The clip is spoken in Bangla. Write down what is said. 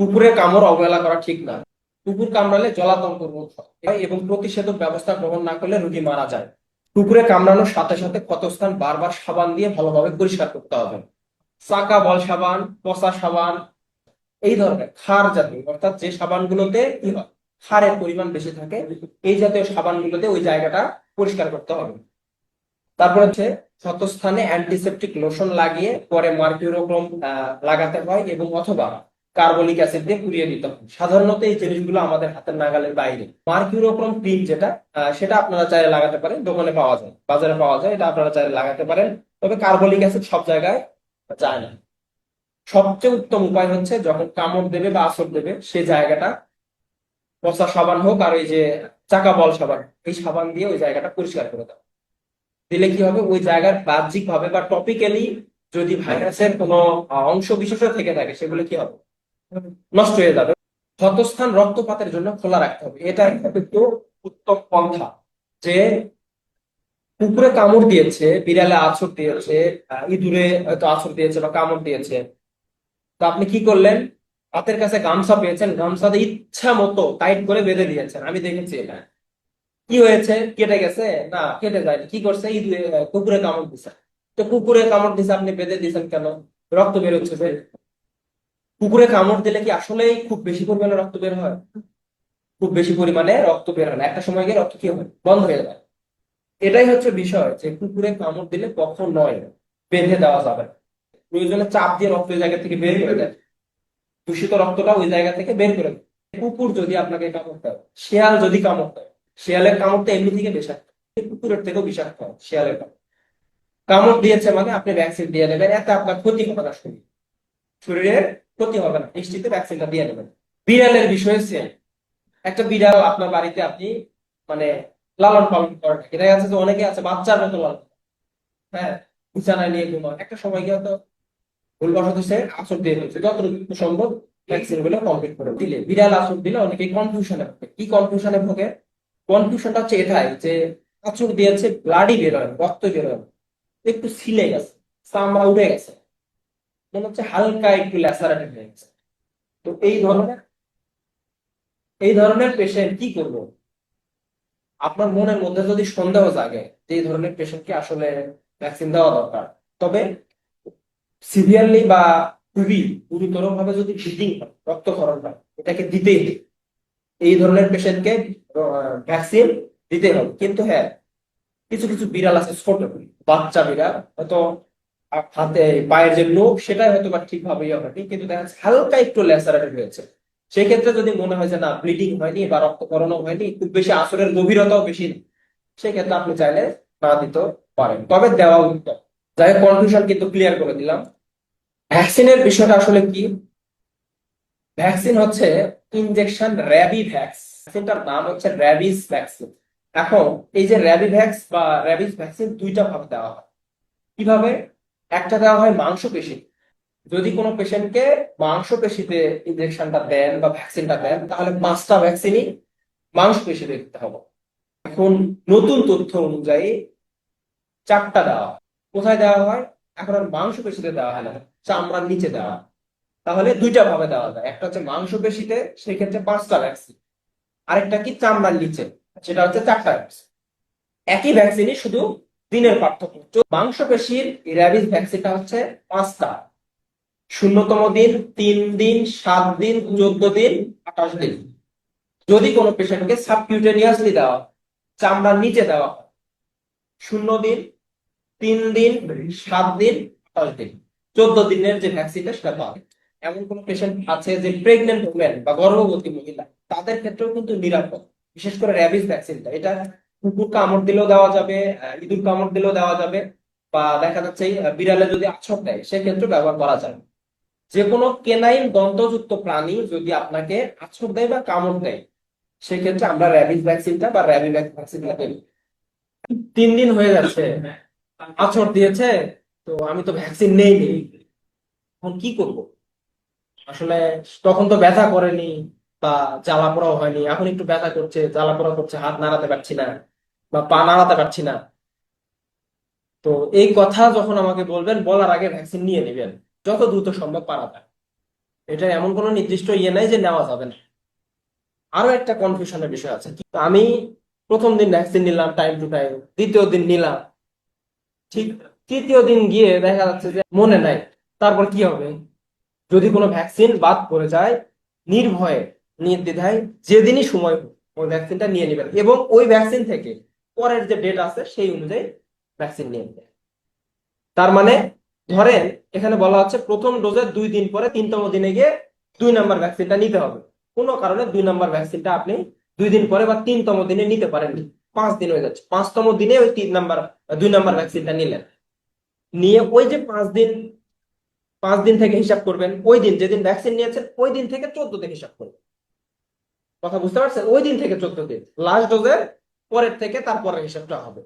কুকুরের কামড় অবহেলা করা ঠিক না। কুকুর কামড়ালে জলাতঙ্ক রোগ হয় এবং প্রতিষেধক ব্যবস্থা গ্রহণ না করলে রোগী মারা যায়। কুকুরে কামড়ানোর সাথে সাথে ক্ষতস্থান বারবার সাবান দিয়ে ভালোভাবে পরিষ্কার করতে হবে। চাকা বল সাবান, পচা সাবান, এই ধরনের ক্ষার জাতীয়, অর্থাৎ যে সাবানগুলোতে কি হয়, ক্ষারের পরিমাণ বেশি থাকে, এই জাতীয় সাবানগুলোতে ওই জায়গাটা পরিষ্কার করতে হবে। তারপর হচ্ছে ক্ষতস্থানে অ্যান্টিসেপটিক লোশন লাগিয়ে পরে মার্কিউরোক্রোম লাগাতে হয় এবং অথবা কার্বলিক অ্যাসিড দিয়ে পুড়িয়ে দিতে হয়। সাধারণত এই জিনিসগুলো আমাদের হাতের নাগালের বাইরে। মার্কিউরোক্রোম ক্রিম যেটা, সেটা আপনারা চাইলে লাগাতে পারেন, দোকানে পাওয়া যায়, বাজারে পাওয়া যায়, এটা আপনারা চাইলে লাগাতে পারেন। তবে কার্বলিক অ্যাসিড সব জায়গায় যায় না। সবচেয়ে উত্তম উপায় হচ্ছে যখন কামড় দেবে বা আঁচড় দেবে সেই জায়গাটা পচা সাবান হোক আর ওই যে চাকা বল সাবান, এই সাবান দিয়ে ওই জায়গাটা পরিষ্কার করে দাও। দিলে কি হবে, ওই জায়গার বাহ্যিক ভাবে বা টপিক্যালি যদি ভাইরাসের কোনো অংশ বিশেষ থেকে থাকে সেগুলো কি হবে, নষ্ট হয়ে যাবে। ক্ষতস্থান রক্তপাতের জন্য খোলা রাখতে হবে, এটা একটু উত্তম পন্থা। যে কুকুরে কামড় দিয়েছে, বিড়ালে আঁচড় দিয়েছে, ইঁদুরে হয়তো আঁচড় দিয়েছে বা কামড় দিয়েছে, তো আপনি কি করলেন, হাতের কাছে গামছা পেয়েছেন, গামছাতে ইচ্ছা মতো টাইট করে বেঁধে দিয়েছেন। আমি দেখেছি এটা। কি হয়েছে, কেটে গেছে? না, কেটে যায়নি। কি করছে, কুকুরে কামড় দিছে। তো কুকুরে কামড় দিছে, আপনি বেঁধে দিয়েছেন কেন? রক্ত বের হচ্ছে যে। কুকুরে কামড় দিলে কি আসলেই খুব বেশি পরিমাণে রক্ত বের হয়? খুব বেশি পরিমাণে রক্ত বের হয় না, একটা সময় গিয়ে রক্ত কি হয়, বন্ধ হয়ে যায়। এটাই হচ্ছে বিষয়, যে কুকুরে কামড় দিলে কখন নয়, বেঁধে দেওয়া যাবে না। প্রয়োজনে চাপ দিয়ে রক্ত ওই জায়গা থেকে বের করে দেয়, দূষিত রক্তটা ওই জায়গা থেকে বের করে দেয়। কুকুর যদি আপনাকে কামড় দেয়, শেয়াল যদি কামড় দেয়, শেয়ালের কামড়টা এমনি থেকে বিষাক্ত, কুকুরের থেকেও বিষাক্ত হয় শেয়ালের কামড়। কামড় দিয়েছে মানে আপনি ভ্যাকসিন দিয়ে নেবেন, এতে আপনার ক্ষতি হবে না, শরীরের ক্ষতি হবে না, নিশ্চিত ভ্যাকসিনটা দিয়ে নেবেন। বিড়ালের বিষয়ে সেম। একটা বিড়াল আপনার বাড়িতে আপনি মানে লালন পালন করেন, এটা আছে যে অনেকে আছে বাচ্চার মতো লালন, হ্যাঁ, বিছানায় নিয়ে ঘুমায়, একটা সময় গিয়ে তো ভুলবশত সে আঁচড় দিয়ে ফেলছে। যতটুকু সম্ভব ভ্যাকসিন গুলো কমপ্লিট করে দিলে, বিড়াল আঁচড় দিলে অনেকে কনফিউশনে ভোগে। কি কনফিউশনে ভোগে? কনফিউশনটা হচ্ছে এটাই যে আঁচড় দিয়েছে, ব্লাডই বের হয়, রক্ত বের হয়, একটু ছিলে গেছে, চামড়া উঠে গেছে, মনে হচ্ছে হালকা একটু ল্যাসারেটেড হয়ে গেছে। তো এই ধরনের পেশেন্ট কি করব? আপনার মনের মধ্যে যদি সন্দেহ জাগে যে এই ধরনের পেশেন্টকে আসলে ভ্যাকসিন দেওয়া দরকার, তবে সিভিয়ারলি বা খুবই গুরুতর ভাবে যদি ব্লিডিং হয়, রক্তক্ষরণ হয়, এটাকে দিতেই হবে। এই ধরনের পেশেন্টকে ভ্যাকসিন দিতে হবে। কিন্তু হ্যাঁ, কিছু কিছু বিড়াল আছে ছোট, বাচ্চা বিড়াল, হয়তো হাতে পায়ের যে লোক সেটাই হয়তো বা ঠিকভাবে ইয়ে হয়নি, কিন্তু দেখা যাচ্ছে হালকা একটু ল্যাসারেটেড হয়েছে। সেই ক্ষেত্রে যদি মনে হয় যে না, ব্লিডিং হয়নি বা রক্তক্ষরণও হয়নি, খুব বেশি আঁচড়ের গভীরতাও বেশি না, সেই ক্ষেত্রে আপনি চাইলে না দিতে পারেন, তবে দেওয়া উত্তম। যাই হোক, কনফিউশন কিন্তু ক্লিয়ার করে দিলাম। ভ্যাকসিনের বিষয়টা আসলে কি? ভ্যাকসিন হচ্ছে ইনজেকশন র্যাবি ভ্যাক্স, ভ্যাকসিনটার নাম হচ্ছে র্যাবিস ভ্যাকসিন। এখন এই যে র্যাবি ভ্যাক্স বা র্যাবিস ভ্যাকসিন দুইটা ভাবে দেওয়া হয়। কিভাবে? একটা দেওয়া হয় মাংসপেশি। যদি কোনো পেশেন্টকে মাংসপেশিতে ইনজেকশনটা দেন বা ভ্যাকসিনটা দেন, তাহলে 5টা ভ্যাকসিনই মাংসপেশিতে দিতে হবে। এখন নতুন তথ্য অনুযায়ী 4টা দেওয়া হয়। কোথায় দেওয়া হয়? এখন আর মাংসপেশিতে দেওয়া হয় না, চামড়ার নিচে দেওয়া হয়। তাহলে দুইটা ভাবে দেওয়া যায়, একটা হচ্ছে মাংসপেশিতে, সেক্ষেত্রে 5টা ভ্যাকসিন। আরেকটা কি চামড়ার নিচে, সেটা হচ্ছে 4টা ভ্যাকসিন। একই ভ্যাকসিনই, শুধু দিনের পার্থক্য। মাংসপেশির র্যাবিস ভ্যাকসিনটা হচ্ছে 5টা: 0তম দিন, 3 দিন, 7 দিন, 14 দিন, 28 দিন। যদি কোনো পেশেন্টকে সাবকিউটেনিয়াসলি দেওয়া হয়, চামড়ার নিচে দেওয়া হয়, 0 দিন, 3 দিন, 7 দিন, 28 দিন, 14 দিনের যে ভ্যাকসিনটা সেটা পাবে। এমন কোন পেশেন্ট আছে যে প্রেগনেন্ট ওমেন বা গর্ভবতী মহিলা, তাদের ক্ষেত্রেও কিন্তু নিরাপদ। বিশেষ করে র্যাবিস ভ্যাকসিনটা, এটা কুকুর কামড় দিলেও দেওয়া যাবে, ইঁদুর কামড় দিলেও দেওয়া যাবে, বা দেখা যাচ্ছে বিড়ালে যদি আছর দেয় সেক্ষেত্রে ব্যবহার করা যাবে। যে কোনো কেনাইন দন্তযুক্ত প্রাণী যদি আপনাকে আছর দেয় বা কামড় দেয়, সেক্ষেত্রে আমরা র্যাবিস ভ্যাকসিনটা বা র্যাবিভ্যাক্স ভ্যাকসিনটা দেব। 3 দিন হয়ে যাচ্ছে, আছর দিয়েছে, তো আমি তো ভ্যাকসিন নেইনি, এখন কি করব? আসলে তখন তো ব্যথা করেনি বা জ্বালা পোড়াও হয়নি, এখন একটু ব্যথা করছে, জ্বালা পোড়া করছে, হাত নাড়াতে পারছি না বা পা নাড়াতে পারছি না। তো এই কথা যখন আমাকে বলবেন, বলার আগে ভ্যাকসিন নিয়ে নেবেন, যত দ্রুত সম্ভব পারা যায়। এটা এমন কোনো নির্দিষ্ট ইয়ে নাই যে নেওয়া যাবে না। আরো একটা কনফিউশনের বিষয় আছে, আমি প্রথম দিন ভ্যাকসিন নিলাম টাইম টু টাইম, দ্বিতীয় দিন নিলাম, ঠিক তৃতীয় দিন গিয়ে দেখা যাচ্ছে যে মনে নাই, তারপর কি হবে? যদি কোনো ভ্যাকসিন বাদ পড়ে যায়, নির্ভয়ে নির্দ্বিধায় যেদিনই সময় হোক ওই ভ্যাকসিনটা নিয়ে নেবেন, এবং ওই ভ্যাকসিন থেকে পরের যে ডেট আছে সেই অনুযায়ী ভ্যাকসিন নিয়ে নেবেন। তার মানে ধরেন এখানে বলা হচ্ছে প্রথম ডোজের 2 দিন পরে 3তম দিনে গিয়ে 2 নাম্বার ভ্যাকসিনটা নিতে হবে। কোনো কারণে 2 নাম্বার ভ্যাকসিনটা আপনি 2 দিন পরে বা 3তম দিনে নিতে পারেননি, 5 দিন হয়ে যাচ্ছে, 5তম দিনে ওই 3 নাম্বার 2 নাম্বার ভ্যাকসিনটা নিলেন, নিয়ে ওই যে 5 দিন, 5 দিন থেকে হিসাব করবেন, ওই দিন যেদিন ভ্যাকসিন নিয়েছেন ওই দিন থেকে 14 দিন হিসাব করবেন। কথা বুঝতে পারছেন? ওই দিন থেকে 14 দিন, লাস্ট ডোজের পরের থেকে তারপরে হিসাবটা হবে।